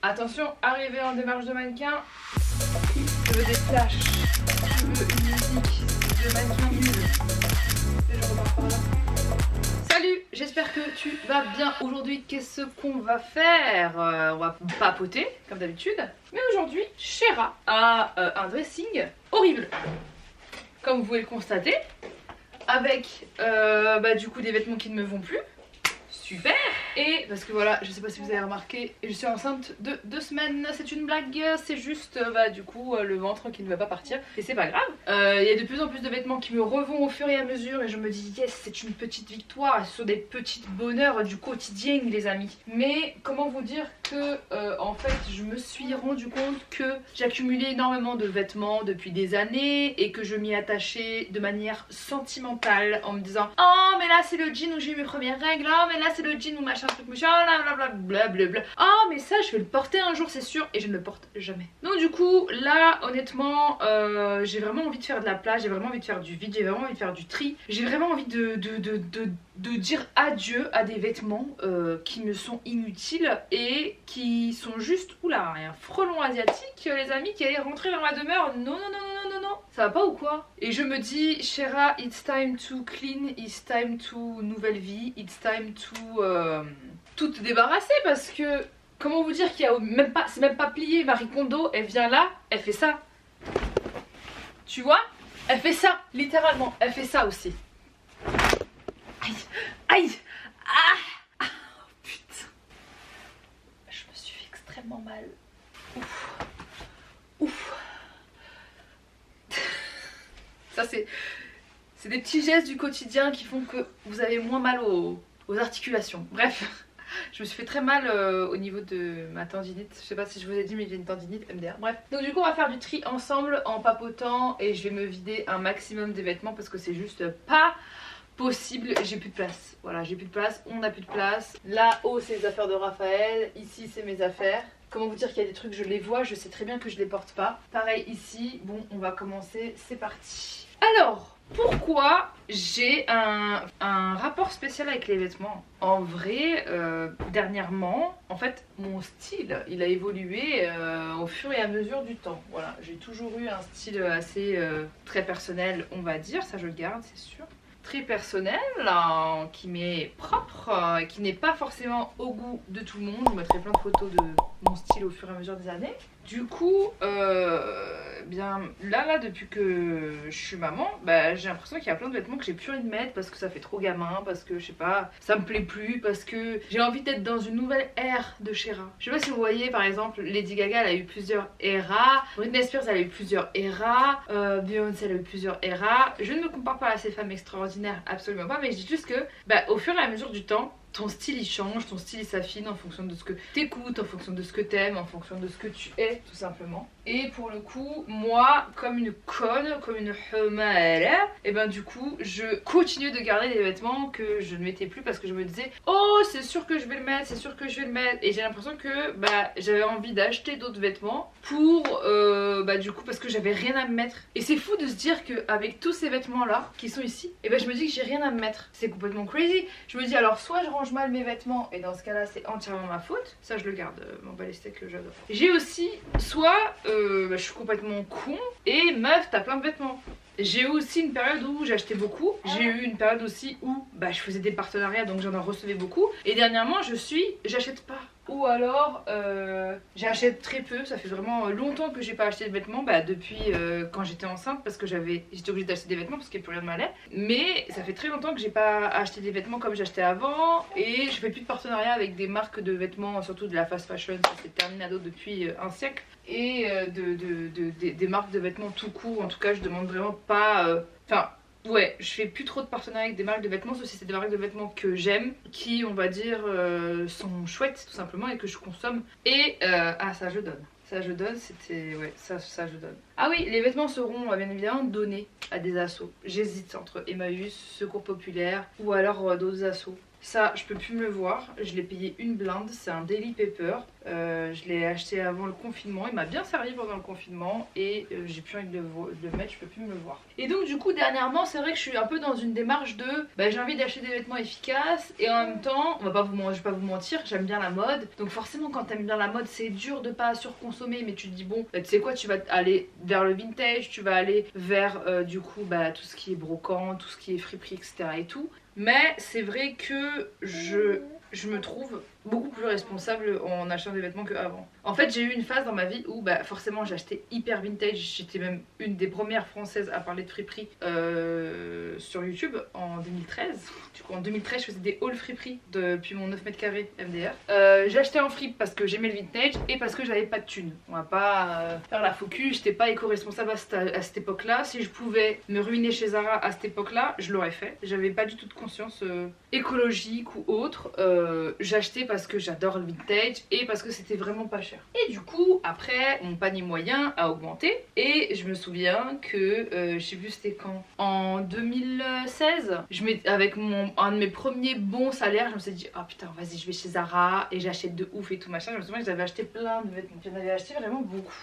Attention, arrivé en démarche de mannequin. Je veux des flashs. Je veux une musique de mannequin nul. Et je repars par là. Salut, j'espère que tu vas bien. Aujourd'hui, qu'est-ce qu'on va faire? On va papoter, comme d'habitude. Mais aujourd'hui, Shera a un dressing horrible. Comme vous pouvez le constater. Avec du coup des vêtements qui ne me vont plus. Super. Et parce que voilà, je sais pas si vous avez remarqué, je suis enceinte de 2 semaines. C'est une blague, c'est juste du coup le ventre qui ne va pas partir. Et c'est pas grave. Il y a de plus en plus de vêtements qui me revont au fur et à mesure. Et je me dis yes, c'est une petite victoire. Ce sont des petits bonheurs du quotidien les amis. Mais comment vous dire que en fait je me suis rendu compte que j'accumulais énormément de vêtements depuis des années. Et que je m'y attachais de manière sentimentale. En me disant oh mais là c'est le jean où j'ai eu mes premières règles. Oh mais là c'est le jean où machin truc machin, blablabla. Oh mais ça je vais le porter un jour c'est sûr. Et je ne le porte jamais. Donc du coup là honnêtement j'ai vraiment envie de faire de la place. J'ai vraiment envie de faire du vide. J'ai vraiment envie de faire du tri. J'ai vraiment envie de dire adieu à des vêtements qui me sont inutiles et qui sont juste, oula, un frelon asiatique les amis qui est rentré dans ma demeure. Non non non non non non, ça va pas ou quoi? Et je me dis Shera, it's time to clean, it's time to nouvelle vie, it's time to tout te débarrasser parce que comment vous dire qu'il y a même pas, c'est même pas plié. Marie Kondo, elle vient là, elle fait ça. Tu vois? Elle fait ça, littéralement, elle fait ça aussi. Aïe, aïe, ah, oh, putain. Je me suis fait extrêmement mal. Ouf, ouf. Ça c'est des petits gestes du quotidien qui font que vous avez moins mal aux articulations. Bref, je me suis fait très mal au niveau de ma tendinite. Je sais pas si je vous ai dit mais j'ai une tendinite MDR. Bref, donc du coup on va faire du tri ensemble en papotant et je vais me vider un maximum des vêtements parce que c'est juste pas possible, j'ai plus de place. Voilà, j'ai plus de place, on n'a plus de place. Là-haut c'est les affaires de Raphaël, ici c'est mes affaires. Comment vous dire qu'il y a des trucs, je les vois, je sais très bien que je les porte pas. Pareil ici, bon on va commencer, c'est parti. Alors, pourquoi j'ai un rapport spécial avec les vêtements? En vrai, dernièrement, en fait, mon style, il a évolué au fur et à mesure du temps. Voilà, j'ai toujours eu un style assez très personnel, on va dire, ça je le garde, c'est sûr. Très personnel, qui m'est propre, qui n'est pas forcément au goût de tout le monde. Je mettrai plein de photos de mon style au fur et à mesure des années. Du coup, bien là depuis que je suis maman, j'ai l'impression qu'il y a plein de vêtements que j'ai plus envie de mettre parce que ça fait trop gamin, parce que je sais pas, ça me plaît plus, parce que j'ai envie d'être dans une nouvelle ère de Shera. Je sais pas si vous voyez par exemple Lady Gaga, elle a eu plusieurs eras, Britney Spears elle a eu plusieurs eras, Beyoncé elle a eu plusieurs eras. Je ne me compare pas à ces femmes extraordinaires, absolument pas, mais je dis juste que au fur et à mesure du temps, ton style il change, ton style il s'affine en fonction de ce que t'écoutes, en fonction de ce que t'aimes, en fonction de ce que tu es tout simplement. Et pour le coup, moi, comme une conne, comme une humale, et du coup, je continue de garder des vêtements que je ne mettais plus parce que je me disais oh c'est sûr que je vais le mettre, c'est sûr que je vais le mettre. Et j'ai l'impression que j'avais envie d'acheter d'autres vêtements pour du coup parce que j'avais rien à me mettre. Et c'est fou de se dire qu'avec tous ces vêtements là qui sont ici, je me dis que j'ai rien à me mettre. C'est complètement crazy. Je me dis alors soit je range mal mes vêtements et dans ce cas là c'est entièrement ma faute, ça je le garde, mon balestek que j'adore. J'ai aussi soit je suis complètement con et meuf t'as plein de vêtements. J'ai eu aussi une période où j'achetais beaucoup. J'ai eu une période aussi où je faisais des partenariats donc j'en recevais beaucoup. Et dernièrement j'achète pas. Ou alors j'achète très peu. Ça fait vraiment longtemps que j'ai pas acheté de vêtements depuis quand j'étais enceinte parce que j'étais obligée d'acheter des vêtements parce qu'il n'y a plus rien de m'allait. Mais ça fait très longtemps que j'ai pas acheté des vêtements comme j'achetais avant. Et je fais plus de partenariat avec des marques de vêtements, surtout de la fast fashion. Ça c'est terminado depuis un siècle. Et des marques de vêtements tout court. En tout cas je demande vraiment pas... Ouais, je fais plus trop de partenariats avec des marques de vêtements, sauf si c'est des marques de vêtements que j'aime, qui on va dire sont chouettes tout simplement et que je consomme. Et ça je donne. Ça je donne, c'était... Ouais, ça je donne. Ah oui, les vêtements seront bien évidemment donnés à des assos. J'hésite entre Emmaüs, Secours Populaire ou alors d'autres assos. Ça, je peux plus me le voir. Je l'ai payé une blinde. C'est un Daily Paper. Je l'ai acheté avant le confinement, il m'a bien servi pendant le confinement et j'ai plus envie de le mettre, je peux plus me le voir. Et donc du coup dernièrement c'est vrai que je suis un peu dans une démarche de j'ai envie d'acheter des vêtements efficaces et en même temps, je vais pas vous mentir, j'aime bien la mode. Donc forcément quand t'aimes bien la mode c'est dur de pas surconsommer, mais tu te dis bon tu sais quoi, tu vas aller vers le vintage, tu vas aller vers du coup tout ce qui est brocant, tout ce qui est friperie etc et tout. Mais c'est vrai que je me trouve beaucoup plus responsable en achetant des vêtements qu'avant. En fait j'ai eu une phase dans ma vie où forcément j'achetais hyper vintage, j'étais même une des premières françaises à parler de friperie sur YouTube en 2013. Du coup en 2013 je faisais des hauls friperie depuis mon 9 mètres carrés MDR. J'achetais en fripe parce que j'aimais le vintage et parce que j'avais pas de thunes. On va pas faire la focus, j'étais pas éco-responsable à cette époque là. Si je pouvais me ruiner chez Zara à cette époque là, je l'aurais fait. J'avais pas du tout de conscience écologique ou autre. J'achetais parce que j'adore le vintage et parce que c'était vraiment pas cher. Et du coup après mon panier moyen a augmenté et je me souviens que je sais plus c'était quand, en 2016 avec un de mes premiers bons salaires je me suis dit oh putain vas-y je vais chez Zara et j'achète de ouf et tout machin. Je me souviens que j'avais acheté plein de vêtements, j'en avais acheté vraiment beaucoup.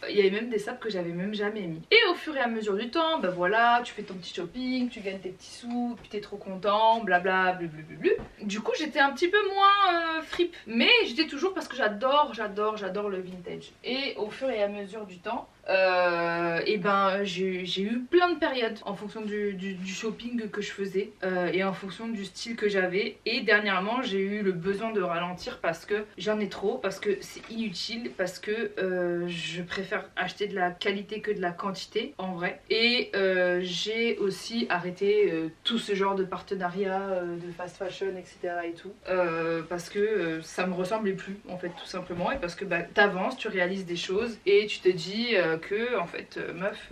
Il y avait même des sapes que j'avais même jamais mis. Et au fur et à mesure du temps, voilà, tu fais ton petit shopping, tu gagnes tes petits sous, puis t'es trop content, blabla, blablabla. Du coup, j'étais un petit peu moins fripe, mais j'étais toujours parce que j'adore le vintage. Et au fur et à mesure du temps, j'ai eu plein de périodes en fonction du shopping que je faisais et en fonction du style que j'avais. Et dernièrement, j'ai eu le besoin de ralentir parce que j'en ai trop, parce que c'est inutile, parce que je préfère acheter de la qualité que de la quantité en vrai. Et j'ai aussi arrêté tout ce genre de partenariat de fast fashion etc et tout parce que ça me ressemblait plus en fait tout simplement, et parce que t'avances, tu réalises des choses et tu te dis que en fait meuf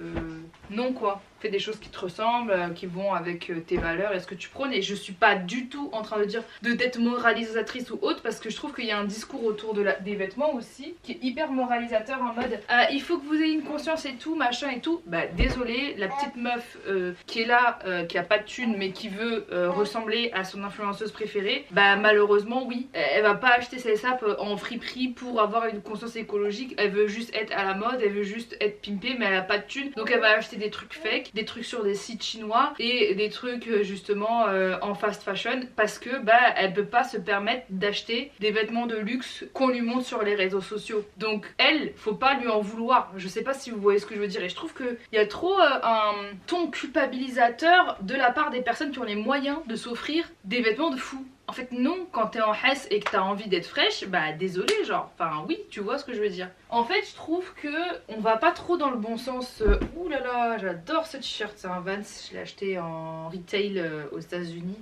non quoi, fais des choses qui te ressemblent, qui vont avec tes valeurs et ce que tu prônes. Et je suis pas du tout en train de dire d'être moralisatrice ou autre, parce que je trouve qu'il y a un discours autour des vêtements aussi qui est hyper moralisateur en mode il faut que vous ayez une conscience et tout machin et tout. Désolé, la petite meuf qui est là, qui a pas de thune mais qui veut ressembler à son influenceuse préférée, malheureusement oui, elle va pas acheter ses sapes en friperie pour avoir une conscience écologique. Elle veut juste être à la mode, elle veut juste être pimpée, mais elle a pas de thune, donc elle va acheter des trucs fake, des trucs sur des sites chinois et des trucs justement en fast fashion, parce que elle peut pas se permettre d'acheter des vêtements de luxe qu'on lui montre sur les réseaux sociaux. Donc elle, faut pas lui en vouloir. Je sais pas si vous voyez ce que je veux dire, et je trouve qu'il y a trop un ton culpabilisateur de la part des personnes qui ont les moyens de s'offrir des vêtements de fou. En fait non, quand t'es en Hesse et que t'as envie d'être fraîche, désolé genre, enfin oui, tu vois ce que je veux dire. En fait je trouve que on va pas trop dans le bon sens. Ouh là là, j'adore ce t-shirt, c'est un Vans, je l'ai acheté en retail aux États-Unis.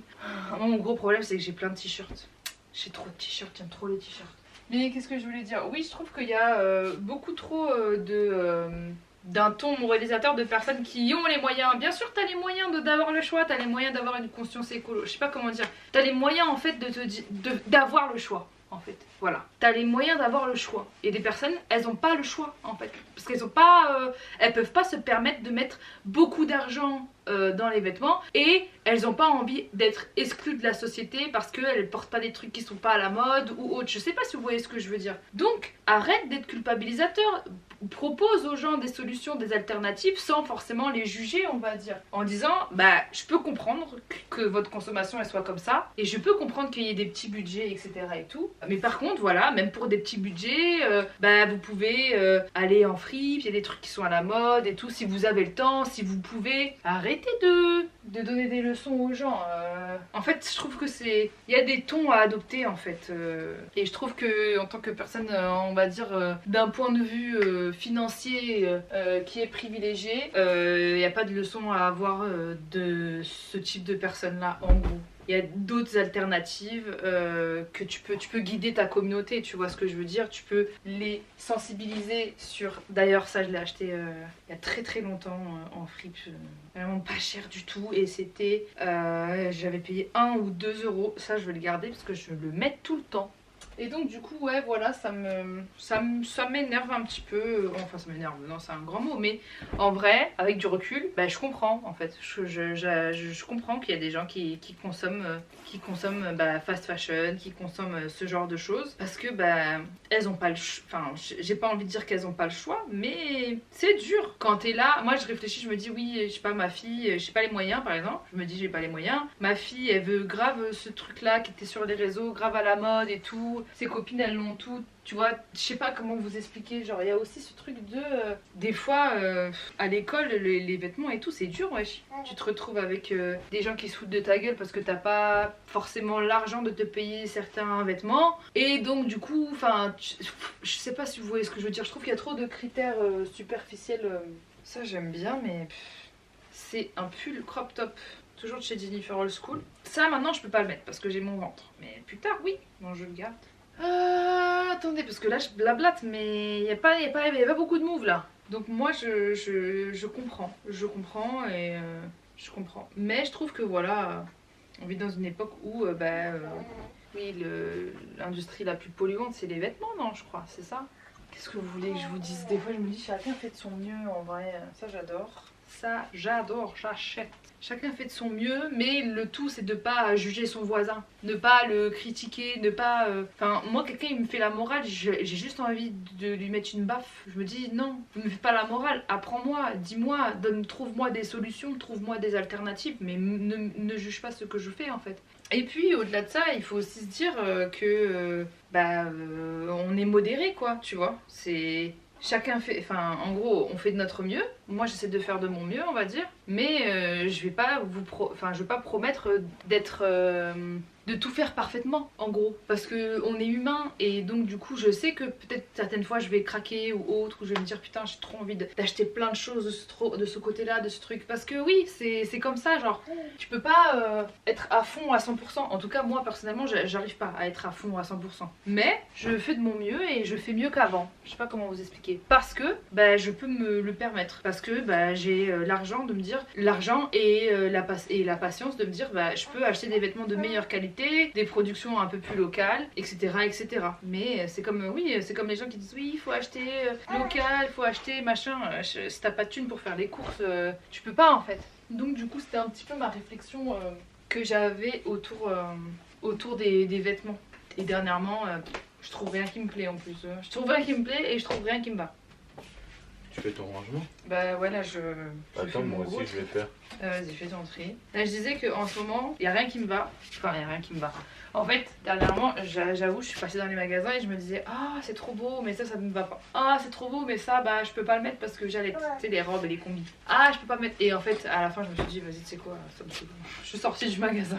Mon gros problème c'est que j'ai plein de t-shirts. J'ai trop de t-shirts, j'aime trop les t-shirts. Mais qu'est-ce que je voulais dire? Oui, je trouve qu'il y a beaucoup trop d'un ton moralisateur de personnes qui ont les moyens. Bien sûr t'as les moyens d'avoir le choix, t'as les moyens d'avoir une conscience écolo, je sais pas comment dire, t'as les moyens en fait d'avoir le choix en fait, voilà, t'as les moyens d'avoir le choix. Et des personnes, elles ont pas le choix en fait, parce qu'elles ont pas elles peuvent pas se permettre de mettre beaucoup d'argent dans les vêtements, et elles ont pas envie d'être exclues de la société parce qu'elles portent pas des trucs qui sont pas à la mode ou autre. Je sais pas si vous voyez ce que je veux dire. Donc arrête d'être culpabilisateur, propose aux gens des solutions, des alternatives sans forcément les juger, on va dire, en disant je peux comprendre que votre consommation elle soit comme ça, et je peux comprendre qu'il y ait des petits budgets etc et tout, mais par contre voilà, même pour des petits budgets vous pouvez aller en fripe, il y a des trucs qui sont à la mode et tout, si vous avez le temps, si vous pouvez. Arrêtez de donner des leçons aux gens. En fait je trouve que il y a des tons à adopter en fait, et je trouve que en tant que personne on va dire d'un point de vue financier qui est privilégié, il n'y a pas de leçon à avoir de ce type de personnes là en gros. Il y a d'autres alternatives que tu peux guider ta communauté, tu vois ce que je veux dire, tu peux les sensibiliser sur... D'ailleurs ça je l'ai acheté il y a très longtemps en fripe, vraiment pas cher du tout, et c'était... j'avais payé 1 ou 2 euros, ça je vais le garder parce que je le mets tout le temps. Et donc du coup ouais voilà ça m'énerve un petit peu, enfin ça m'énerve, non c'est un grand mot, mais en vrai avec du recul bah, je comprends en fait, je comprends qu'il y a des gens qui consomment bah, fast fashion, qui consomment ce genre de choses parce que bah elles ont pas le choix, enfin j'ai pas envie de dire qu'elles ont pas le choix, mais c'est dur quand t'es là. Moi je réfléchis, je me dis oui je sais pas, ma fille, j'ai pas les moyens par exemple, je me dis j'ai pas les moyens, ma fille elle veut grave ce truc là qui était sur les réseaux, grave à la mode et tout, ses copines elles l'ont tout, tu vois, je sais pas comment vous expliquer, genre il y a aussi ce truc de des fois à l'école les vêtements et tout c'est dur wesh, tu te retrouves avec des gens qui se foutent de ta gueule parce que t'as pas forcément l'argent de te payer certains vêtements et donc du coup enfin je sais pas si vous voyez ce que je veux dire, je trouve qu'il y a trop de critères superficiels, ça j'aime bien mais c'est un pull crop top toujours de chez Jennifer Old School. Ça maintenant je peux pas le mettre parce que j'ai mon ventre. Mais plus tard oui, bon je le garde. Attendez parce que là je blablate mais il y a pas beaucoup de moves là. Donc moi je comprends. Je comprends et je comprends. Mais je trouve que voilà, on vit dans une époque où oui l'industrie la plus polluante c'est les vêtements, non je crois, c'est ça. Qu'est-ce que vous voulez que je vous dise? Des fois je me dis chacun fait de son mieux en vrai, ça j'adore. Ça j'adore, j'achète. Chacun fait de son mieux, mais le tout c'est de pas juger son voisin, ne pas le critiquer, ne pas... Enfin, moi quelqu'un il me fait la morale, j'ai juste envie de lui mettre une baffe. Je me dis non, ne me fais pas la morale, apprends-moi, dis-moi, trouve-moi des solutions, trouve-moi des alternatives, mais ne juge pas ce que je fais en fait. Et puis au-delà de ça, il faut aussi se dire que on est modéré quoi, tu vois. C'est... Chacun fait, enfin en gros on fait de notre mieux, moi j'essaie de faire de mon mieux on va dire, mais je vais pas je vais pas promettre d'être de tout faire parfaitement en gros, parce que on est humain et donc du coup je sais que peut-être certaines fois je vais craquer ou autre, ou je vais me dire putain j'ai trop envie d'acheter plein de choses de ce côté là, de ce truc, parce que oui c'est comme ça, genre tu peux pas être à fond à 100%, en tout cas moi personnellement j'arrive pas à être à fond à 100%, mais je fais de mon mieux et je fais mieux qu'avant, je sais pas comment vous expliquer, parce que bah, je peux me le permettre, parce que bah, j'ai l'argent de me dire, l'argent et la patience de me dire bah, je peux acheter des vêtements de meilleure qualité, des productions un peu plus locales, etc. etc. Mais c'est comme, oui, c'est comme les gens qui disent oui, il faut acheter local, il faut acheter machin. Si t'as pas de thunes pour faire les courses, tu peux pas en fait. Donc du coup, c'était un petit peu ma réflexion que j'avais autour des vêtements. Et dernièrement, je trouve rien qui me plaît en plus. Je trouve rien qui me plaît et je trouve rien qui me va. Tu fais ton rangement? Bah ouais, là je Attends, moi aussi je vais faire. Vas-y, fais ton tri. Là je disais qu'en ce moment, il n'y a rien qui me va. Enfin, il n'y a rien qui me va. En fait, dernièrement, j'avoue, je suis passée dans les magasins et je me disais ah c'est trop beau, mais ça me va pas. Ah c'est trop beau, mais ça bah je peux pas le mettre parce que j'allais, tu sais, les robes et les combis. Ah je peux pas mettre. Et en fait, à la fin, je me suis dit vas-y, tu sais quoi, ça me saoule. Je suis sortie du magasin.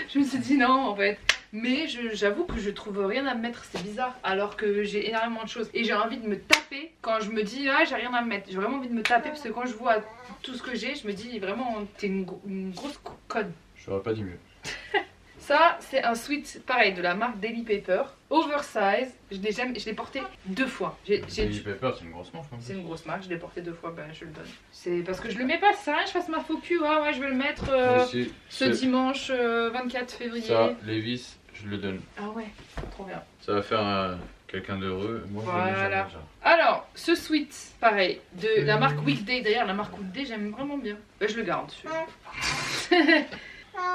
Je me suis dit non en fait. Mais j'avoue que je trouve rien à me mettre, c'est bizarre. Alors que j'ai énormément de choses et j'ai envie de me taper quand je me dis ah j'ai rien à me mettre. J'ai vraiment envie de me taper parce que quand je vois tout ce que j'ai, je me dis vraiment t'es une grosse conne. J'aurais pas dit mieux. Ça c'est un sweat pareil de la marque Daily Paper, oversize. Je l'ai porté 2 fois. Daily Paper c'est une grosse marque. C'est une grosse marque, je l'ai porté 2 fois, ben je le donne. C'est parce que je le mets pas, ça, je fasse ma faux cul, ah ouais je vais le mettre ce dimanche 24 février. Ça, Levi's, je le donne. Ah ouais, trop bien. Ça va faire quelqu'un d'heureux. Moi voilà. Alors, ce sweat, pareil, de la marque Weekday. D'ailleurs, la marque Weekday, j'aime vraiment bien. Ben, je le garde.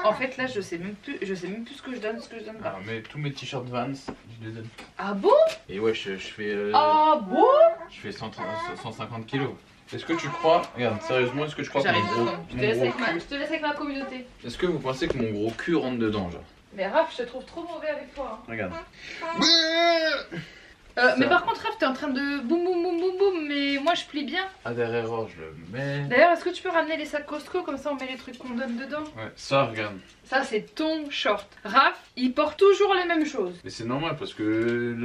En fait, là, je sais même plus ce que je donne, ce que je donne pas. Alors, mais tous mes t-shirts Vans, je les donne. Ah bon? Et ouais, je fais. Ah bon? Je fais 150 kilos. Est-ce que tu crois, regarde, sérieusement, est-ce que tu crois que J'arrive mon gros, je te laisse avec ma communauté. Est-ce que vous pensez que mon gros cul rentre dedans, genre? Mais Raph, je te trouve trop mauvais avec toi. Hein. Regarde. Mais par contre, Raph, t'es en train de boum boum boum boum boum, mais moi je plie bien. Ah, derrière, je le mets. D'ailleurs, est-ce que tu peux ramener les sacs Costco, comme ça on met les trucs qu'on donne dedans? Ouais, ça, regarde. Ça, c'est ton short. Raph, il porte toujours les mêmes choses. Mais c'est normal parce que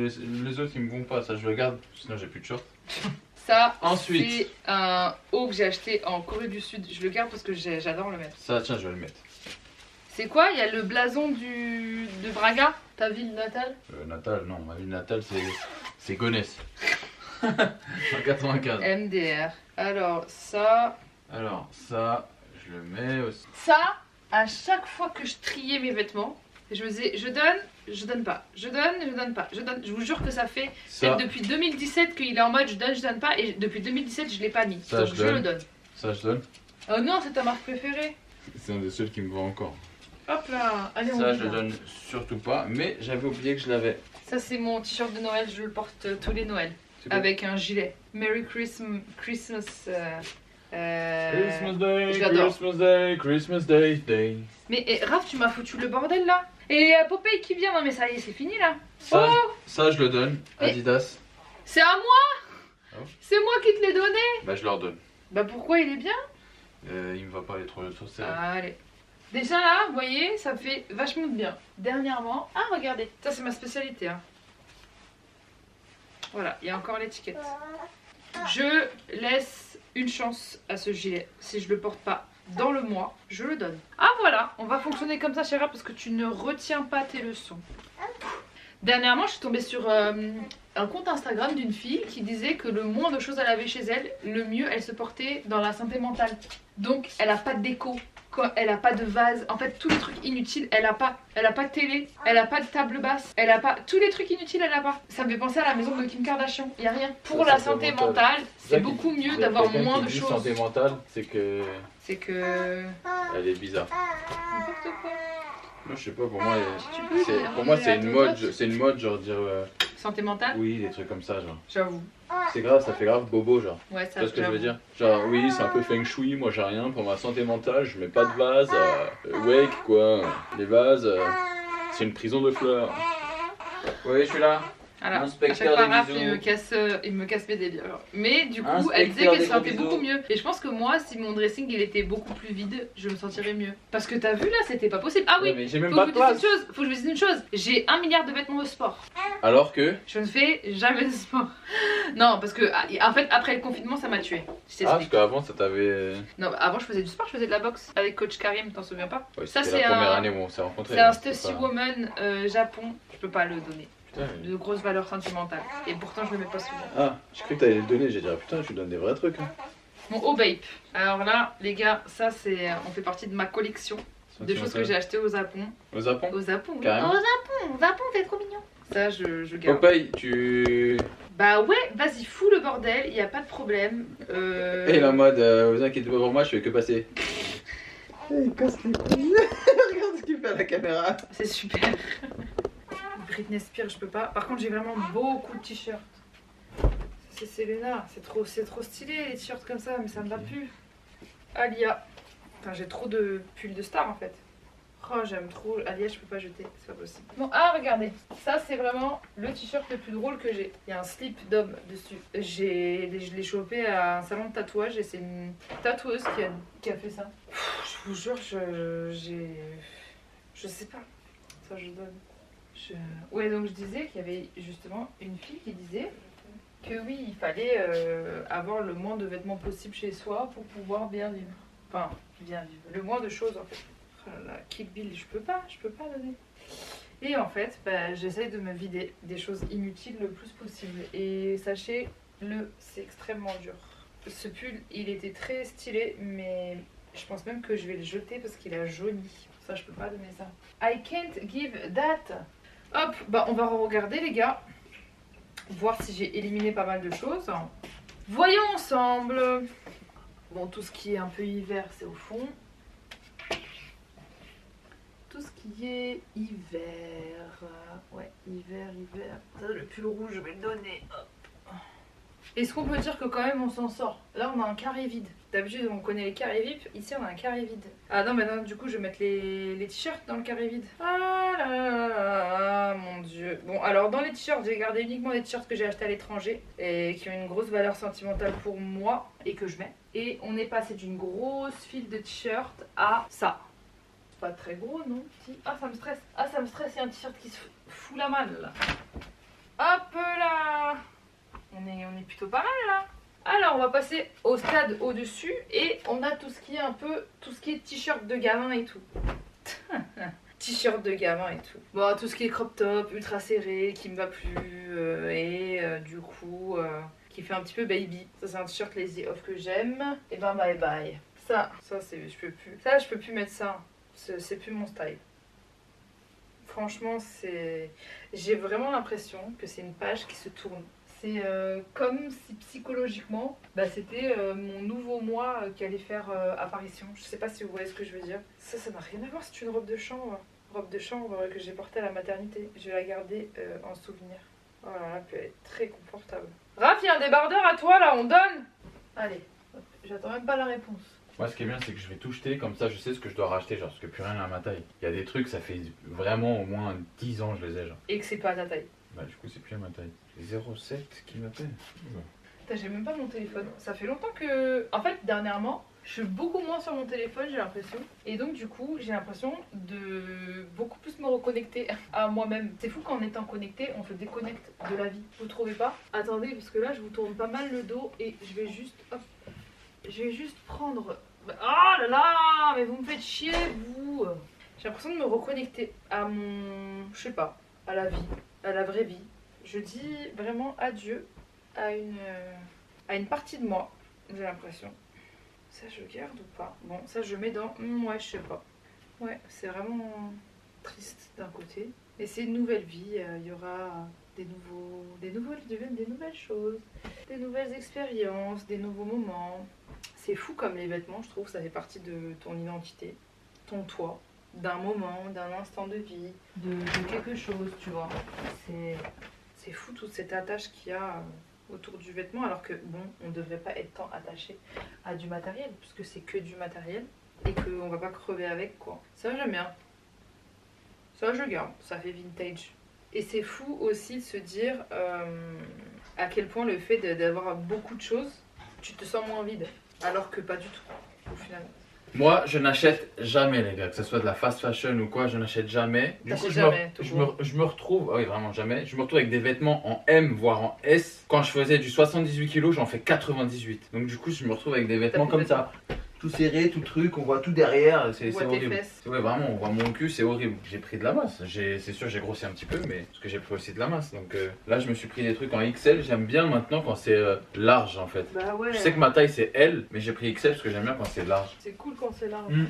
les autres ils me vont pas, ça je le garde, sinon j'ai plus de short. Ça, ensuite, c'est un haut que j'ai acheté en Corée du Sud. Je le garde parce que j'adore le mettre. Ça, tiens, je vais le mettre. C'est quoi? Il y a le blason de Braga, ta ville natale? Natal, non, ma ville natale c'est Gonesse. En 95. MDR. Alors, ça. Alors, ça, je le mets aussi. Ça, à chaque fois que je triais mes vêtements, je me disais, je donne je donne pas. Je donne pas. Je donne. Je vous jure que ça fait Ça, peut-être depuis 2017 qu'il est en mode je donne pas. Et depuis 2017, je l'ai pas mis. Ça, Donc je je le donne. donne. ça je donne. Oh non, c'est ta marque préférée. C'est un des seuls qui me va encore. Hop là. Allez, on Ça, y je le va. donne surtout pas. Mais j'avais oublié que je l'avais. Ça, c'est mon t-shirt de Noël. Je le porte tous les Noëls. C'est quoi? Avec un gilet. Merry Christmas. Christmas Day, je l'adore. Christmas Day, Christmas Day, Day. Mais Raph, tu m'as foutu le bordel là. Et Popeye qui vient. Non, mais ça y est, c'est fini là. Ça, Oh, ça, je le donne. Mais- Adidas. c'est à moi. Ah ouais. C'est moi qui te l'ai donné. Bah, je leur donne. Bah pourquoi il est bien? Il me va pas les trop serrés. Allez. Déjà là, vous voyez, ça me fait vachement de bien. Dernièrement, ah regardez, ça c'est ma spécialité. Hein. Voilà, il y a encore l'étiquette. Je laisse une chance à ce gilet. Si je le porte pas dans le mois, je le donne. Ah voilà, on va fonctionner comme ça, Chéra, parce que tu ne retiens pas tes leçons. Dernièrement, je suis tombée sur un compte Instagram d'une fille qui disait que le moins de choses à laver chez elle, le mieux elle se portait dans la santé mentale. Donc elle a pas de déco, elle a pas de vase, en fait tous les trucs inutiles, elle a pas de télé, elle a pas de table basse, elle a pas tous les trucs inutiles, elle a pas. Ça me fait penser à la maison de Kim Kardashian, y a rien. Pour la santé mentale, c'est beaucoup mieux d'avoir moins de choses. Santé mentale, c'est que C'est que elle est bizarre. n'importe quoi. Moi, je sais pas, pour moi, Tu peux c'est, dire, pour moi, on est c'est à une deux mode, votes. c'est une mode, genre dire Santé mentale, oui, des trucs comme ça, genre. j'avoue. C'est grave, ça fait grave bobo, genre. Ouais, Tu ça. vois ce que je veux j'avoue. dire? Genre, oui, c'est un peu feng shui, moi j'ai rien pour ma santé mentale, je mets pas de vase, wake quoi. Les vases, c'est une prison de fleurs. Oui, je suis là. Alors, à Inspecteur chaque fois, des Raph, bisous. il me casse mes délires. Mais du coup, Inspecteur elle disait qu'elle des se sentait gros beaucoup bisous. mieux. Et je pense que moi, si mon dressing il était beaucoup plus vide, je me sentirais mieux. Parce que t'as vu là, c'était pas possible. Ah oui, Ouais, mais j'ai même faut pas que de je vous dise place. une chose. Faut que je vous dise une chose. J'ai 1 milliard de vêtements de sport. Alors que. Je ne fais jamais de sport. Non, parce que en fait, après le confinement, ça m'a tué. Je Ah, parce t'explique. qu'avant ça t'avait. Non, avant je faisais du sport, je faisais de la boxe avec coach Karim, t'en souviens pas? Ouais, Ça, c'était c'est la première un- année où on s'est rencontrés. C'est un là, Stussy pas- Woman Japon. Je peux pas le donner. Putain, mais- De grosses valeurs sentimentales. Et pourtant, je le mets pas souvent. Ah, j'ai cru que t'allais le donner, j'ai dit, ah, putain, tu donnes des vrais trucs. Hein. Mon O-Bape. Alors là, les gars, ça c'est, on fait partie de ma collection de choses que j'ai achetées au Japon. Au Japon. Au Japon, oui. Carrément. Au Japon, c'est trop mignon. Ça, je garde. Popeye, tu. Bah ouais, vas-y, fous le bordel, y a pas de problème. Et la mode, vous inquiétez pas pour moi, je fais que passer. Il casse les couilles. Regarde ce qu'il fait à la caméra. C'est super. Britney Spears, je peux pas. Par contre, j'ai vraiment beaucoup de t-shirts. C'est Selena, c'est trop stylé les t-shirts comme ça, mais ça me va plus. Alia. Enfin, j'ai trop de pulls de star en fait. Oh, j'aime trop Alia, je peux pas jeter, c'est pas possible. Bon, ah, regardez, ça c'est vraiment le t-shirt le plus drôle que j'ai. Il y a un slip d'homme dessus. Je l'ai chopé à un salon de tatouage et c'est une tatoueuse qui a fait ça. Pff, je vous jure, je sais pas. Ça, je donne. Ouais, donc je disais qu'il y avait justement une fille qui disait que oui, il fallait avoir le moins de vêtements possible chez soi pour pouvoir bien vivre. Enfin, bien vivre. Le moins de choses en fait. Oh là là, Kill Bill, je peux pas donner. Et en fait, bah, j'essaye de me vider des choses inutiles le plus possible. Et sachez-le, c'est extrêmement dur. Ce pull, il était très stylé, mais je pense même que je vais le jeter parce qu'il a jauni. Ça, je peux pas donner ça. I can't give that. Hop, bah on va regarder les gars. Voir si j'ai éliminé pas mal de choses. Voyons ensemble. Bon, tout ce qui est un peu hiver, c'est au fond. Tout ce qui est hiver. Ouais, hiver. Ça, le pull rouge, je vais le donner. Hop. Est-ce qu'on peut dire que quand même on s'en sort? Là, on a un carré vide. D'habitude, on connaît les carrés vides. Ici, on a un carré vide. Ah non, mais non, du coup, je vais mettre les t-shirts dans le carré vide. Ah là là là, mon dieu. Bon, alors, dans les t-shirts, j'ai gardé uniquement les t-shirts que j'ai achetés à l'étranger et qui ont une grosse valeur sentimentale pour moi et que je mets. Et on est passé d'une grosse file de t-shirts à ça. C'est pas très gros, non? Si. Ah, ça me stresse. Ah, ça me stresse, il y a un t-shirt qui se fout la malle, là. Hop là! On est plutôt pas mal là. Alors on va passer au stade au-dessus et on a tout ce qui est un peu, tout ce qui est t-shirt de gamin et tout. T-shirt de gamin et tout. Bon, tout ce qui est crop top, ultra serré, qui me va plus du coup qui fait un petit peu baby. Ça c'est un t-shirt lazy off que j'aime. Et ben bye bye. Ça c'est, je peux plus. Ça je peux plus mettre ça. C'est plus mon style. Franchement, j'ai vraiment l'impression que c'est une page qui se tourne. C'est comme si psychologiquement, c'était mon nouveau moi qui allait faire apparition. Je sais pas si vous voyez ce que je veux dire. Ça n'a rien à voir, c'est une robe de chambre. Robe de chambre que j'ai portée à la maternité. Je vais la garder en souvenir. Oh là là, elle est très confortable. Raph, il y a un débardeur à toi là, on donne. Allez, j'attends même pas la réponse. Moi, ce qui est bien, c'est que je vais tout jeter, comme ça je sais ce que je dois racheter, genre, parce que plus rien n'est à ma taille. Il y a des trucs, ça fait vraiment au moins 10 ans que je les ai, genre. Et que c'est pas à ta taille. Bah, du coup, c'est plus à ma taille. 07 qui m'appelle. J'ai même pas mon téléphone. Ça fait longtemps que. En fait, dernièrement, je suis beaucoup moins sur mon téléphone, j'ai l'impression. Et donc, du coup, j'ai l'impression de beaucoup plus me reconnecter à moi-même. C'est fou qu'en étant connecté, on se déconnecte de la vie. Vous trouvez pas? Attendez, parce que là, je vous tourne pas mal le dos et je vais juste. Hop. Je vais juste prendre. Oh là là, mais vous me faites chier, vous. J'ai l'impression de me reconnecter à mon. Je sais pas, à la vie, à la vraie vie. Je dis vraiment adieu à une partie de moi, j'ai l'impression. Ça, je garde ou pas? Bon, ça, je mets dans. Ouais, je sais pas. Ouais, c'est vraiment triste d'un côté. Mais c'est une nouvelle vie. Il y aura des nouvelles choses, des nouvelles expériences, des nouveaux moments. C'est fou comme les vêtements, je trouve, ça fait partie de ton identité, ton toi, d'un moment, d'un instant de vie, de quelque chose, tu vois. C'est fou toute cette attache qu'il y a autour du vêtement, alors que bon, on devrait pas être tant attaché à du matériel, puisque c'est que du matériel et qu'on va pas crever avec, quoi. Ça, j'aime bien. Ça, je garde, ça fait vintage. Et c'est fou aussi de se dire à quel point le fait d'avoir beaucoup de choses, tu te sens moins vide. Alors que pas du tout, au final. Moi, je n'achète jamais, les gars, que ce soit de la fast fashion ou quoi, je n'achète jamais. Du coup, je me retrouve, oui, vraiment jamais. Je me retrouve avec des vêtements en M, voire en S. Quand je faisais du 78 kg, j'en fais 98. Donc, du coup, je me retrouve avec des vêtements comme ça. Tout serré, tout truc, on voit tout derrière, c'est horrible. Ouais, vraiment, on voit mon cul, c'est horrible. J'ai pris de la masse, c'est sûr, j'ai grossi un petit peu, mais parce que j'ai pris aussi de la masse. Donc là, je me suis pris des trucs en XL. J'aime bien maintenant quand c'est large en fait. Bah ouais. Je sais que ma taille c'est L, mais j'ai pris XL parce que j'aime bien quand c'est large. C'est cool quand c'est large. Mm.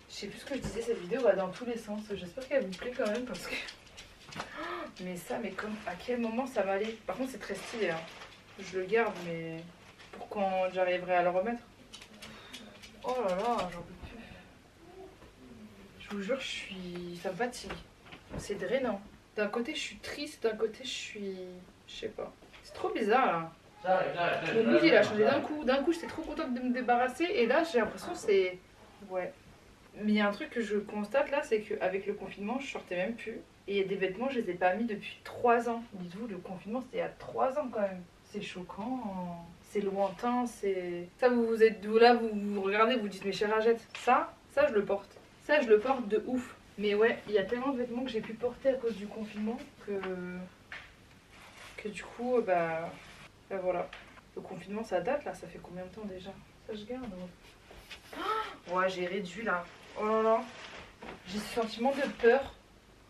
Je sais plus ce que je disais, cette vidéo va dans tous les sens. J'espère qu'elle vous plaît quand même parce que. Mais ça, mais comme à quel moment ça va aller? Par contre, c'est très stylé. Hein. Je le garde, mais pour quand j'arriverai à le remettre. Oh là là, j'en peux plus. Je vous jure, ça me fatigue. C'est drainant. D'un côté, je suis triste, d'un côté, je suis. Je sais pas. C'est trop bizarre là. Mon mood il a changé d'un coup. D'un coup, j'étais trop contente de me débarrasser et là, j'ai l'impression que c'est. Ouais. Mais il y a un truc que je constate là, c'est qu'avec le confinement, je sortais même plus. Et il y a des vêtements, je les ai pas mis depuis 3 ans. Dites-vous, le confinement, c'était il y a 3 ans quand même. C'est choquant. C'est lointain, c'est... Ça, vous êtes là, vous regardez, vous dites, mais chère Agette, ça, je le porte. Ça, je le porte de ouf. Mais ouais, il y a tellement de vêtements que j'ai pu porter à cause du confinement que du coup, voilà. Le confinement, ça date, là, ça fait combien de temps déjà? Ça, je garde. Ouais, j'ai réduit, là. Oh là là. J'ai ce sentiment de peur.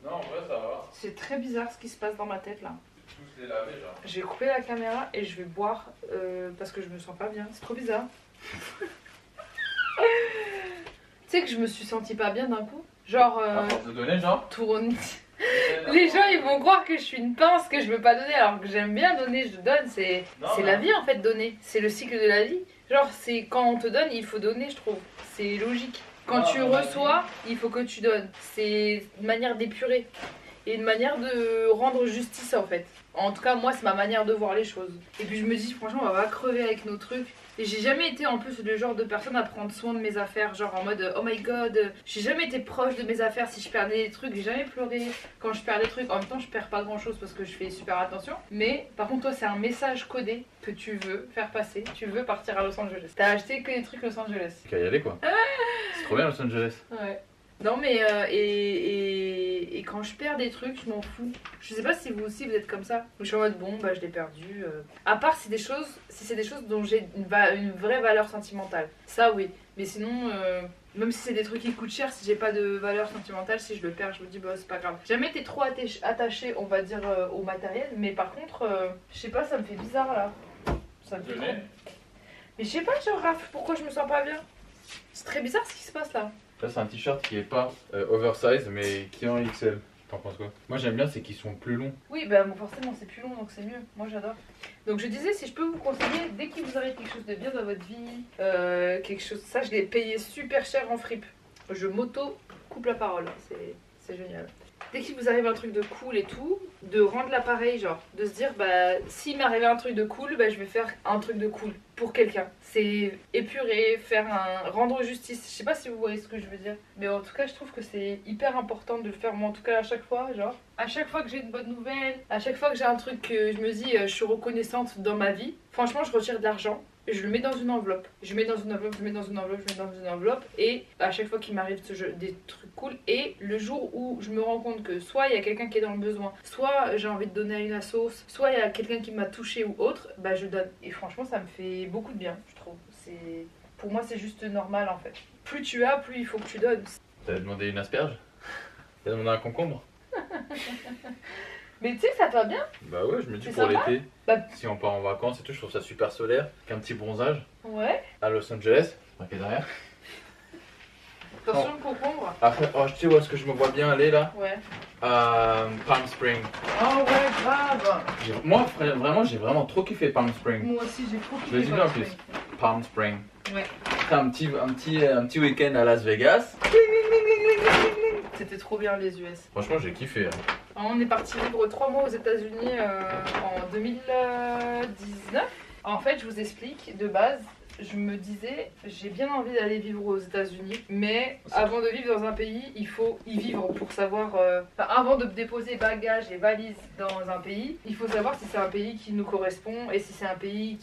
Non, en vrai, ça va. C'est très bizarre ce qui se passe dans ma tête, là. Tous les laver, genre. Je vais couper la caméra et je vais boire parce que je me sens pas bien. C'est trop bizarre. Tu sais que je me suis sentie pas bien d'un coup. Genre. À force de donner, genre Tourne. Les gens ils vont croire que je suis une pince, que je veux pas donner alors que j'aime bien donner, je donne. C'est la vie en fait, donner. C'est le cycle de la vie. Genre, c'est quand on te donne, il faut donner, je trouve. C'est logique. Quand tu reçois, il faut que tu donnes. C'est une manière d'épurer. Et une manière de rendre justice en fait. En tout cas, moi, c'est ma manière de voir les choses. Et puis je me dis, franchement, on va pas crever avec nos trucs. Et j'ai jamais été en plus le genre de personne à prendre soin de mes affaires, genre en mode oh my god. J'ai jamais été proche de mes affaires. Si je perdais des trucs, j'ai jamais pleuré quand je perds des trucs. En même temps, je perds pas grand chose parce que je fais super attention. Mais par contre, toi, c'est un message codé que tu veux faire passer. Tu veux partir à Los Angeles. T'as acheté que des trucs Los Angeles. Qu'à y aller quoi. C'est trop bien Los Angeles. Ouais. Non mais et quand je perds des trucs, je m'en fous. Je sais pas si vous aussi vous êtes comme ça. Je suis en mode bon bah je l'ai perdu. À part si c'est des choses dont j'ai une vraie valeur sentimentale. Ça oui. Mais sinon même si c'est des trucs qui coûtent cher, si j'ai pas de valeur sentimentale, si je le perds, je me dis bah c'est pas grave. J'ai jamais été trop attachée on va dire au matériel, mais par contre je sais pas, ça me fait bizarre là. Ça me fait trop. Mais je sais pas genre Raph, pourquoi je me sens pas bien. C'est très bizarre ce qui se passe là. Là, c'est un t-shirt qui est pas oversize, mais qui est en XL. T'en penses quoi? Moi j'aime bien, c'est qu'ils sont plus longs. Oui, bah bon, forcément c'est plus long donc c'est mieux. Moi j'adore. Donc je disais, si je peux vous conseiller, dès qu'il vous arrive quelque chose de bien dans votre vie, quelque chose, ça je l'ai payé super cher en fripe. Je m'auto-coupe la parole, c'est génial. Dès qu'il vous arrive un truc de cool et tout, de rendre l'appareil, genre, de se dire, bah, s'il m'arrivait un truc de cool, bah, je vais faire un truc de cool pour quelqu'un. C'est épurer, rendre justice. Je sais pas si vous voyez ce que je veux dire, mais en tout cas, je trouve que c'est hyper important de le faire, moi, en tout cas, à chaque fois, genre, à chaque fois que j'ai une bonne nouvelle, à chaque fois que j'ai un truc que je me dis, je suis reconnaissante dans ma vie, franchement, je retire de l'argent. Je le mets dans une enveloppe, je mets dans une enveloppe, je mets dans une enveloppe, je mets dans une enveloppe, et à chaque fois qu'il m'arrive des trucs cool, et le jour où je me rends compte que soit il y a quelqu'un qui est dans le besoin, soit j'ai envie de donner à une asso, soit il y a quelqu'un qui m'a touché ou autre, bah je donne. Et franchement ça me fait beaucoup de bien, je trouve. Pour moi c'est juste normal en fait. Plus tu as, plus il faut que tu donnes. T'as demandé une asperge? T'as demandé un concombre? Mais tu sais que ça te va bien? Bah ouais, je me dis C'est pour sympa. l'été, Bah... si on part en vacances et tout, je trouve ça super solaire, qu'un petit bronzage. Ouais. À Los Angeles, ok derrière. Attention le concombre. Après, oh, tu sais où est-ce que je me vois bien aller là? Ouais. Palm Springs. Oh ouais, grave. Moi, vraiment, j'ai vraiment trop kiffé Palm Springs. Moi aussi, j'ai trop kiffé. Je l'ai dit en plus. Palm Springs. Ouais. Après, un petit week-end à Las Vegas. C'était trop bien les US. Franchement, j'ai kiffé. On est parti vivre 3 mois aux États-Unis en 2019. En fait, je vous explique, de base, je me disais, j'ai bien envie d'aller vivre aux États-Unis, mais avant de vivre dans un pays, il faut y vivre pour savoir. Avant de déposer bagages et valises dans un pays, il faut savoir si c'est un pays qui nous correspond et si c'est un pays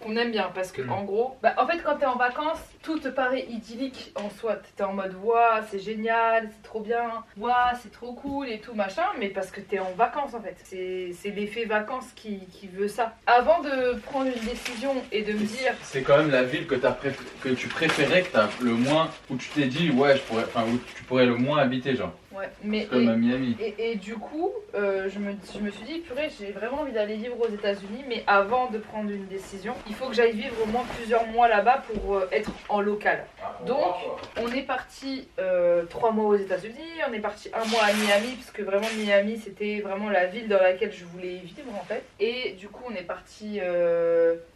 qu'on aime bien. Parce que, en gros, en fait, quand t'es en vacances, tout te paraît idyllique en soi. T'es en mode, waouh, c'est génial, c'est trop bien, waouh, c'est trop cool et tout machin, mais parce que t'es en vacances en fait. C'est l'effet vacances qui veut ça. Avant de prendre une décision et de me dire. C'est quand même la ville que tu préférais, que t'as le moins, où tu t'es dit, ouais, où tu pourrais le moins habiter, genre. Ouais, mais comme à Miami. Et du coup, je me suis dit, purée, j'ai vraiment envie d'aller vivre aux États-Unis, mais avant de prendre une décision, il faut que j'aille vivre au moins plusieurs mois là-bas pour être en local. Donc, on est parti 3 mois aux États-Unis, on est parti 1 mois à Miami, parce que vraiment Miami, c'était vraiment la ville dans laquelle je voulais vivre en fait. Et du coup, on est parti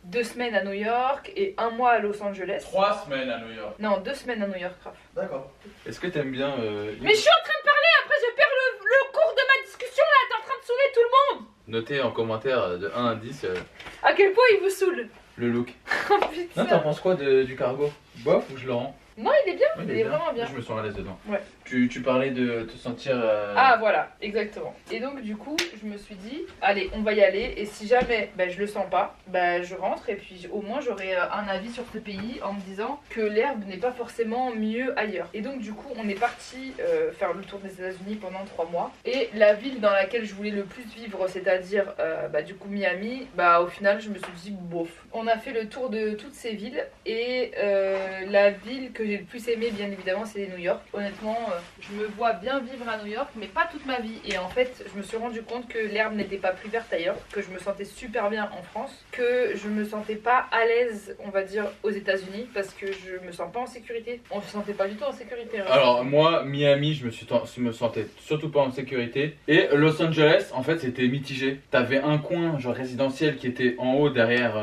2 semaines à New York et 1 mois à Los Angeles. 3 semaines à New York. Non, 2 semaines à New York, Raph. D'accord. Est-ce que t'aimes bien Mais je suis en train de parler, après je perds le cours de ma discussion là, t'es en train de saouler tout le monde. Notez en commentaire de 1 à 10 à quel point il vous saoule. le look. Oh putain. Non, t'en penses quoi du cargo? Bof ou je le rends? Non, il est bien, Ouais, il est vraiment bien. Je me sens à l'aise dedans. Ouais. Tu parlais de te sentir... Ah voilà, exactement. Et donc du coup, je me suis dit, allez, on va y aller. Et si jamais je le sens pas, je rentre et puis au moins j'aurai un avis sur ce pays en me disant que l'herbe n'est pas forcément mieux ailleurs. Et donc du coup, on est parti faire le tour des États-Unis pendant 3 mois. Et la ville dans laquelle je voulais le plus vivre, c'est-à-dire du coup Miami, au final je me suis dit bof. On a fait le tour de toutes ces villes et la ville que j'ai le plus aimée, bien évidemment, c'est New York. Honnêtement, je me vois bien vivre à New York, mais pas toute ma vie. Et en fait, je me suis rendu compte que l'herbe n'était pas plus verte ailleurs, que je me sentais super bien en France, que je me sentais pas à l'aise, on va dire, aux États-Unis, parce que je me sens pas en sécurité. On se sentait pas du tout en sécurité. Hein. Alors moi, Miami, je me sentais surtout pas en sécurité. Et Los Angeles, en fait, c'était mitigé. T'avais un coin, genre résidentiel, qui était en haut derrière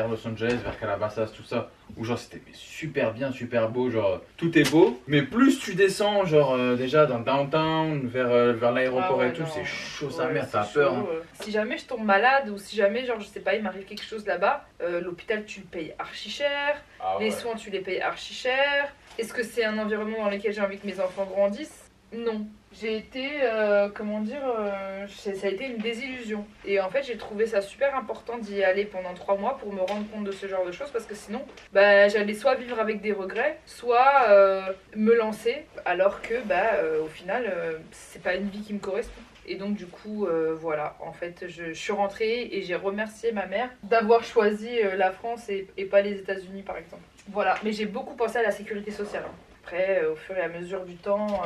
Los Angeles, vers Calabasas, tout ça. Où genre c'était super bien, super beau, genre tout est beau. Mais plus tu descends, genre déjà dans le downtown, vers l'aéroport et tout, c'est chaud sa mère, t'as peur. Hein. Si jamais je tombe malade ou si jamais, genre je sais pas, il m'arrive quelque chose là-bas, l'hôpital tu le payes archi cher, les soins tu les payes archi cher. Est-ce que c'est un environnement dans lequel j'ai envie que mes enfants grandissent? Non. J'ai été, ça a été une désillusion. Et en fait, j'ai trouvé ça super important d'y aller pendant 3 mois pour me rendre compte de ce genre de choses. Parce que sinon, j'allais soit vivre avec des regrets, soit me lancer. Alors que, au final, c'est pas une vie qui me correspond. Et donc du coup, voilà, en fait, je suis rentrée et j'ai remercié ma mère d'avoir choisi la France et pas les États-Unis, par exemple. Voilà, mais j'ai beaucoup pensé à la sécurité sociale. Hein. Après, au fur et à mesure du temps,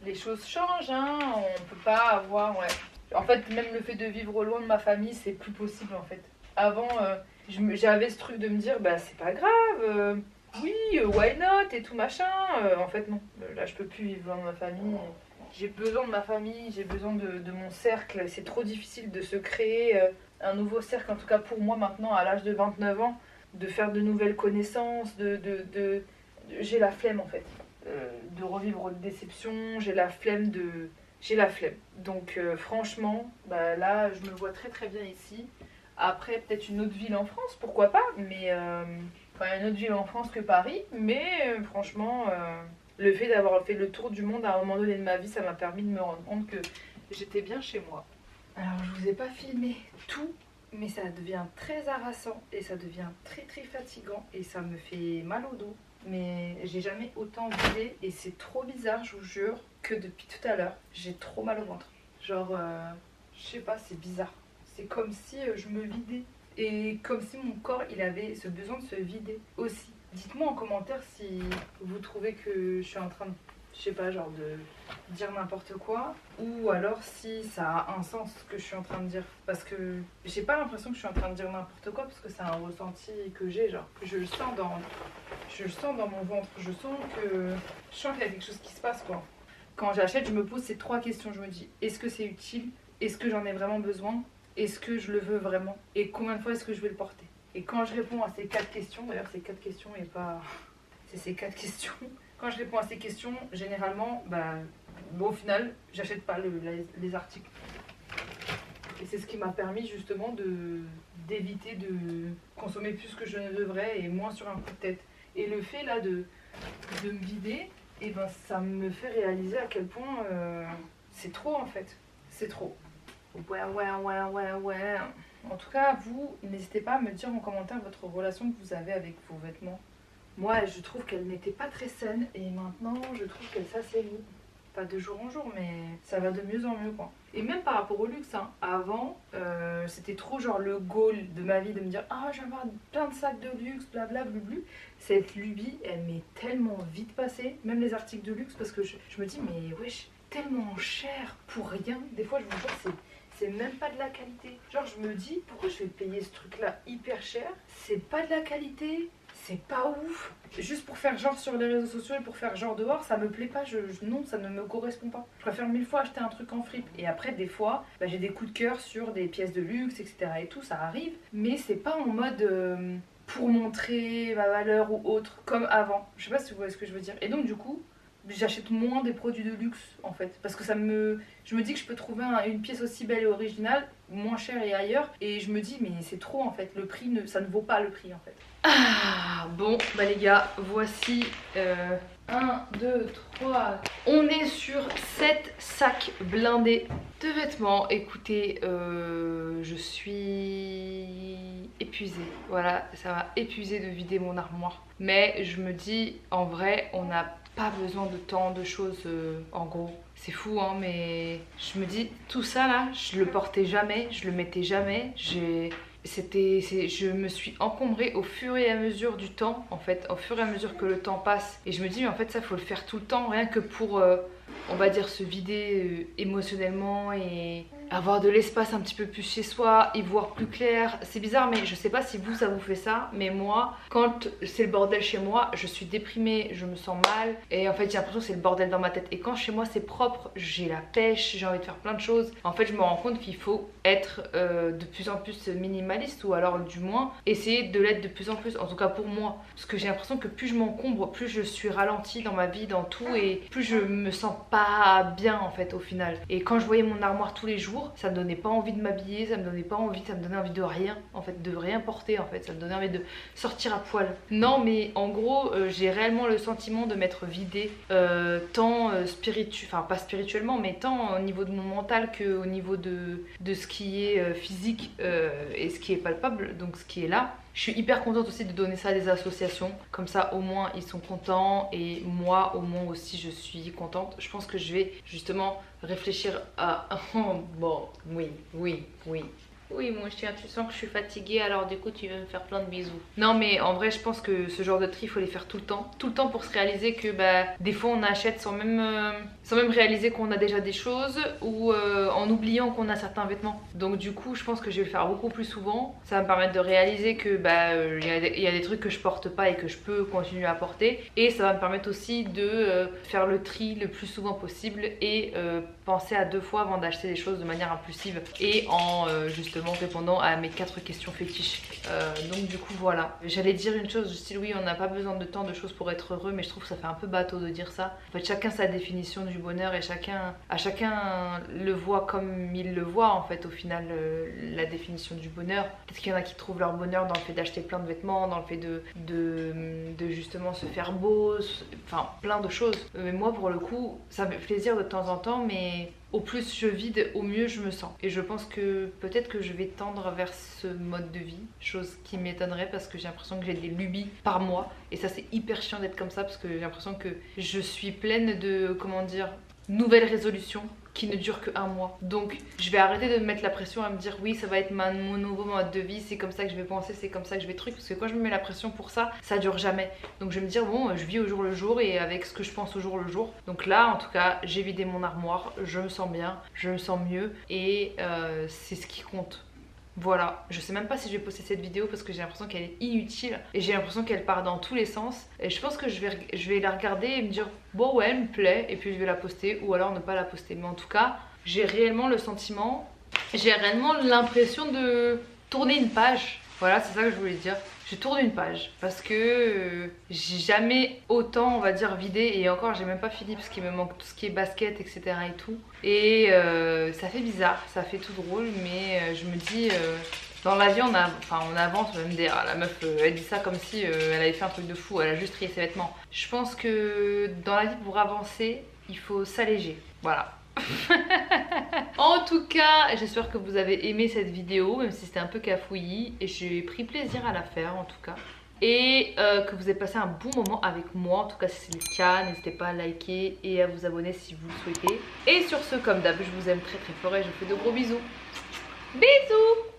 les choses changent, hein. On peut pas avoir... Ouais. En fait, même le fait de vivre loin de ma famille, c'est plus possible, en fait. Avant, j'avais ce truc de me dire, c'est pas grave, oui, why not, et tout machin. En fait, non. Là, je peux plus vivre loin de ma famille. j'ai besoin de ma famille, j'ai besoin de mon cercle. C'est trop difficile de se créer un nouveau cercle, en tout cas pour moi maintenant, à l'âge de 29 ans, de faire de nouvelles connaissances, j'ai la flemme en fait. De revivre une déception, j'ai la flemme. Donc franchement, bah, là, je me vois très très bien ici. Après, peut-être une autre ville en France, pourquoi pas, mais enfin une autre ville en France que Paris. Mais franchement, le fait d'avoir fait le tour du monde à un moment donné de ma vie, ça m'a permis de me rendre compte que j'étais bien chez moi. Alors, je vous ai pas filmé tout, mais ça devient très harassant et ça devient très très fatigant et ça me fait mal au dos. Mais j'ai jamais autant vidé et c'est trop bizarre, je vous jure, que depuis tout à l'heure, j'ai trop mal au ventre. Genre, je sais pas, c'est bizarre. C'est comme si je me vidais et comme si mon corps il avait ce besoin de se vider aussi. Dites-moi en commentaire si vous trouvez que je suis en train de, je sais pas, genre de dire n'importe quoi, ou alors si ça a un sens ce que je suis en train de dire. Parce que j'ai pas l'impression que je suis en train de dire n'importe quoi, parce que c'est un ressenti que j'ai, genre je le sens dans mon ventre, je sens qu'il y a quelque chose qui se passe quoi. Quand j'achète, je me pose ces 3 questions, je me dis est-ce que c'est utile, est-ce que j'en ai vraiment besoin, est-ce que je le veux vraiment, et combien de fois est-ce que je vais le porter. Et quand je réponds à ces 4 questions, d'ailleurs ces 4 questions et pas... c'est ces 4 questions. Quand je réponds à ces questions, généralement, au final, j'achète pas les articles. Et c'est ce qui m'a permis justement d'éviter de consommer plus que je ne devrais et moins sur un coup de tête. Et le fait là de me vider, et ça me fait réaliser à quel point c'est trop en fait. C'est trop. Ouais. En tout cas, vous, n'hésitez pas à me dire en commentaire votre relation que vous avez avec vos vêtements. Moi, je trouve qu'elle n'était pas très saine et maintenant, je trouve qu'elle s'assainit. Pas de jour en jour, mais ça va de mieux en mieux, quoi. Et même par rapport au luxe, hein. Avant, c'était trop genre le goal de ma vie de me dire « Ah, je vais avoir plein de sacs de luxe, blablabla. » Cette lubie, elle m'est tellement vite passée, même les articles de luxe, parce que je me dis « Mais wesh, tellement cher pour rien. » Des fois, je vous jure, c'est même pas de la qualité. Genre, je me dis, pourquoi je vais payer ce truc-là hyper cher? C'est pas de la qualité, c'est pas ouf. Juste pour faire genre sur les réseaux sociaux et pour faire genre dehors, ça me plaît pas. Non, ça ne me correspond pas. Je préfère 1000 fois acheter un truc en fripe. Et après, des fois, j'ai des coups de cœur sur des pièces de luxe, etc. et tout, ça arrive. Mais c'est pas en mode pour montrer ma valeur ou autre, comme avant. Je sais pas si vous voyez ce que je veux dire. Et donc, du coup, j'achète moins des produits de luxe en fait parce que je me dis que je peux trouver une pièce aussi belle et originale moins chère et ailleurs et je me dis mais c'est trop en fait, le prix ça ne vaut pas le prix en fait. Bon les gars, voici 1, 2, 3, on est sur 7 sacs blindés de vêtements. Écoutez, je suis épuisée, voilà, ça m'a épuisée de vider mon armoire, mais je me dis en vrai on a pas besoin de tant de choses en gros. C'est fou hein, mais je me dis tout ça là, je le portais jamais, je le mettais jamais, je me suis encombrée au fur et à mesure du temps en fait, au fur et à mesure que le temps passe et je me dis mais en fait ça faut le faire tout le temps rien que pour on va dire se vider émotionnellement et avoir de l'espace un petit peu plus chez soi, y voir plus clair. C'est bizarre mais je sais pas si vous ça vous fait ça, mais moi quand c'est le bordel chez moi je suis déprimée, je me sens mal et en fait j'ai l'impression que c'est le bordel dans ma tête et quand chez moi c'est propre, j'ai la pêche, j'ai envie de faire plein de choses. En fait je me rends compte qu'il faut être de plus en plus minimaliste ou alors du moins essayer de l'être de plus en plus, en tout cas pour moi, parce que j'ai l'impression que plus je m'encombre, plus je suis ralentie dans ma vie, dans tout et plus je me sens pas bien en fait au final. Et quand je voyais mon armoire tous les jours, ça me donnait pas envie de m'habiller, ça me donnait envie de rien en fait, de rien porter en fait, ça me donnait envie de sortir à poil. Non mais en gros j'ai réellement le sentiment de m'être vidée tant pas spirituellement mais tant au niveau de mon mental que au niveau de ce qui est physique et ce qui est palpable, donc ce qui est là. Je suis hyper contente aussi de donner ça à des associations, comme ça au moins ils sont contents et moi au moins aussi je suis contente. Je pense que je vais justement réfléchir à... bon, oui. Oui mon chien, tu sens que je suis fatiguée alors du coup tu veux me faire plein de bisous. Non mais en vrai je pense que ce genre de tri il faut les faire tout le temps pour se réaliser que bah des fois on achète sans même réaliser qu'on a déjà des choses ou en oubliant qu'on a certains vêtements. Donc du coup je pense que je vais le faire beaucoup plus souvent. Ça va me permettre de réaliser que bah il y a des trucs que je porte pas et que je peux continuer à porter, et ça va me permettre aussi de faire le tri le plus souvent possible et penser à 2 fois avant d'acheter des choses de manière impulsive et en justement répondant à mes 4 questions fétiches. Donc du coup voilà, j'allais dire une chose du style oui on n'a pas besoin de tant de choses pour être heureux, mais je trouve que ça fait un peu bateau de dire ça. En fait chacun sa définition du bonheur et chacun le voit comme il le voit en fait au final, la définition du bonheur. Peut-être qu'il y en a qui trouvent leur bonheur dans le fait d'acheter plein de vêtements, dans le fait de justement se faire beau, enfin plein de choses. Mais moi pour le coup ça me fait plaisir de temps en temps, mais au plus je vide, au mieux je me sens. Et je pense que peut-être que je vais tendre vers ce mode de vie, chose qui m'étonnerait parce que j'ai l'impression que j'ai des lubies par mois. Et ça c'est hyper chiant d'être comme ça parce que j'ai l'impression que je suis pleine de, comment dire, nouvelles résolutions qui ne durent que 1 mois. Donc je vais arrêter de me mettre la pression à me dire oui ça va être mon nouveau mode de vie, c'est comme ça que je vais penser, c'est comme ça que je vais truc, parce que quand je me mets la pression pour ça, ça dure jamais. Donc je vais me dire bon je vis au jour le jour et avec ce que je pense au jour le jour. Donc là en tout cas j'ai vidé mon armoire, je me sens bien, je me sens mieux et c'est ce qui compte. Voilà, je sais même pas si je vais poster cette vidéo parce que j'ai l'impression qu'elle est inutile et j'ai l'impression qu'elle part dans tous les sens, et je pense que je vais la regarder et me dire bon ouais elle me plaît et puis je vais la poster ou alors ne pas la poster. Mais en tout cas j'ai réellement le sentiment, j'ai réellement l'impression de tourner une page. Voilà, c'est ça que je voulais dire. Je tourne une page parce que j'ai jamais autant, on va dire, vidé, et encore j'ai même pas fini parce qu'il me manque tout ce qui est basket, etc. et tout. Et ça fait bizarre, ça fait tout drôle, mais je me dis dans la vie on avance, on va me dire la meuf elle dit ça comme si elle avait fait un truc de fou, elle a juste trié ses vêtements. Je pense que dans la vie pour avancer il faut s'alléger, voilà. En tout cas j'espère que vous avez aimé cette vidéo, même si c'était un peu cafouillis, et j'ai pris plaisir à la faire en tout cas, et que vous avez passé un bon moment avec moi. En tout cas si c'est le cas, n'hésitez pas à liker et à vous abonner si vous le souhaitez. Et sur ce, comme d'hab, je vous aime très très fort et je vous fais de gros bisous. Bisous.